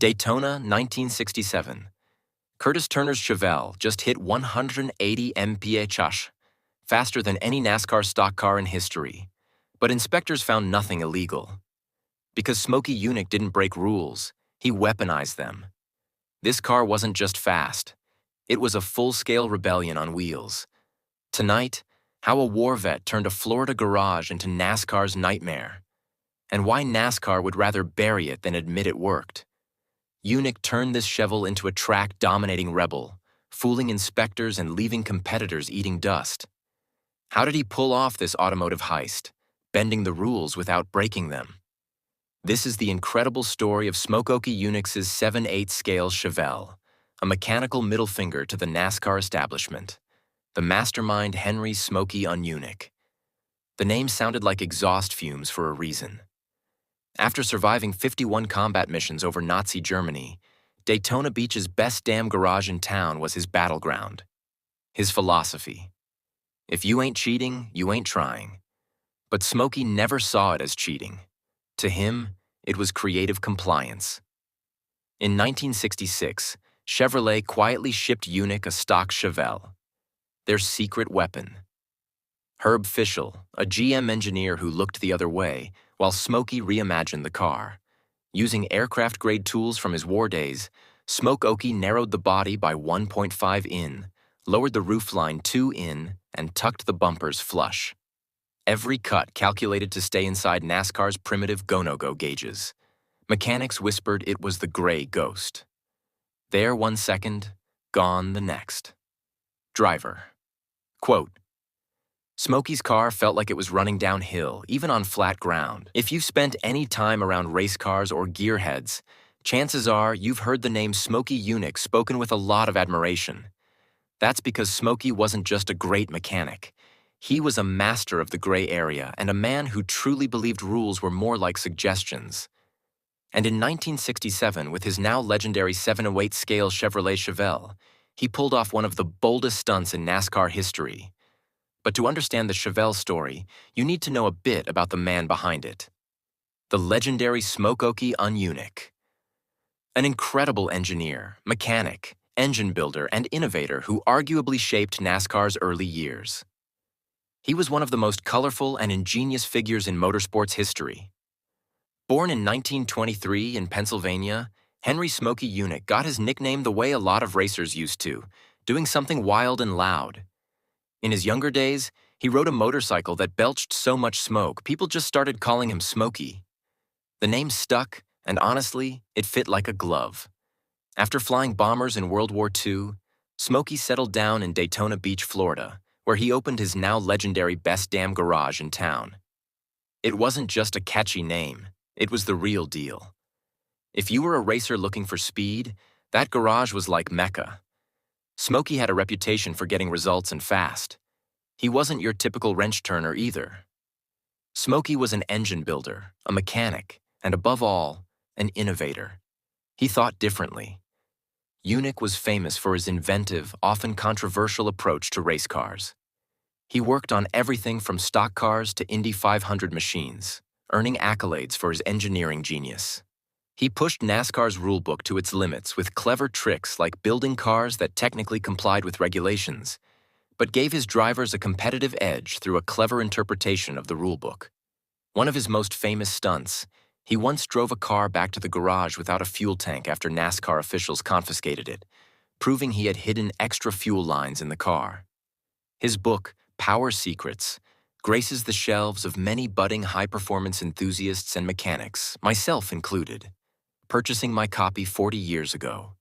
Daytona, 1967. Curtis Turner's Chevelle just hit 180 mph, faster than any NASCAR stock car in history. But inspectors found nothing illegal. Because Smokey Yunick didn't break rules, he weaponized them. This car wasn't just fast. It was a full-scale rebellion on wheels. Tonight, how a war vet turned a Florida garage into NASCAR's nightmare. And why NASCAR would rather bury it than admit it worked. Yunick turned this Chevelle into a track-dominating rebel, fooling inspectors and leaving competitors eating dust. How did he pull off this automotive heist, bending the rules without breaking them? This is the incredible story of Smokey Yunick's 7/8 scale Chevelle, a mechanical middle finger to the NASCAR establishment. The mastermind Henry Smokey Yunick. The name sounded like exhaust fumes for a reason. After surviving 51 combat missions over Nazi Germany, Daytona Beach's best damn garage in town was his battleground. His philosophy: if you ain't cheating, you ain't trying. But Smokey never saw it as cheating. To him, it was creative compliance. In 1966, Chevrolet quietly shipped Yunick a stock Chevelle, their secret weapon. Herb Fischel, a GM engineer who looked the other way, while Smokey reimagined the car. Using aircraft-grade tools from his war days, Smokey narrowed the body by 1.5 in, lowered the roofline 2 in, and tucked the bumpers flush. Every cut calculated to stay inside NASCAR's primitive go-no-go gauges. Mechanics whispered it was the gray ghost. There 1 second, gone the next. Driver. Quote, Smokey's car felt like it was running downhill, even on flat ground. If you've spent any time around race cars or gearheads, chances are you've heard the name Smokey Yunick spoken with a lot of admiration. That's because Smokey wasn't just a great mechanic. He was a master of the gray area and a man who truly believed rules were more like suggestions. And in 1967, with his now legendary 7/8 scale Chevrolet Chevelle, he pulled off one of the boldest stunts in NASCAR history. But to understand the Chevelle story, you need to know a bit about the man behind it. The legendary Smokey Yunick. An incredible engineer, mechanic, engine builder, and innovator who arguably shaped NASCAR's early years. He was one of the most colorful and ingenious figures in motorsports history. Born in 1923 in Pennsylvania, Henry Smokey Yunick got his nickname the way a lot of racers used to, doing something wild and loud. In his younger days, he rode a motorcycle that belched so much smoke, people just started calling him Smokey. The name stuck, and honestly, it fit like a glove. After flying bombers in World War II, Smokey settled down in Daytona Beach, Florida, where he opened his now legendary best damn garage in town. It wasn't just a catchy name, it was the real deal. If you were a racer looking for speed, that garage was like Mecca. Smokey had a reputation for getting results and fast. He wasn't your typical wrench turner either. Smokey was an engine builder, a mechanic, and above all, an innovator. He thought differently. Yunick was famous for his inventive, often controversial approach to race cars. He worked on everything from stock cars to Indy 500 machines, earning accolades for his engineering genius. He pushed NASCAR's rulebook to its limits with clever tricks like building cars that technically complied with regulations, but gave his drivers a competitive edge through a clever interpretation of the rulebook. One of his most famous stunts, he once drove a car back to the garage without a fuel tank after NASCAR officials confiscated it, proving he had hidden extra fuel lines in the car. His book, Power Secrets, graces the shelves of many budding high-performance enthusiasts and mechanics, myself included. Purchasing my copy 40 years ago,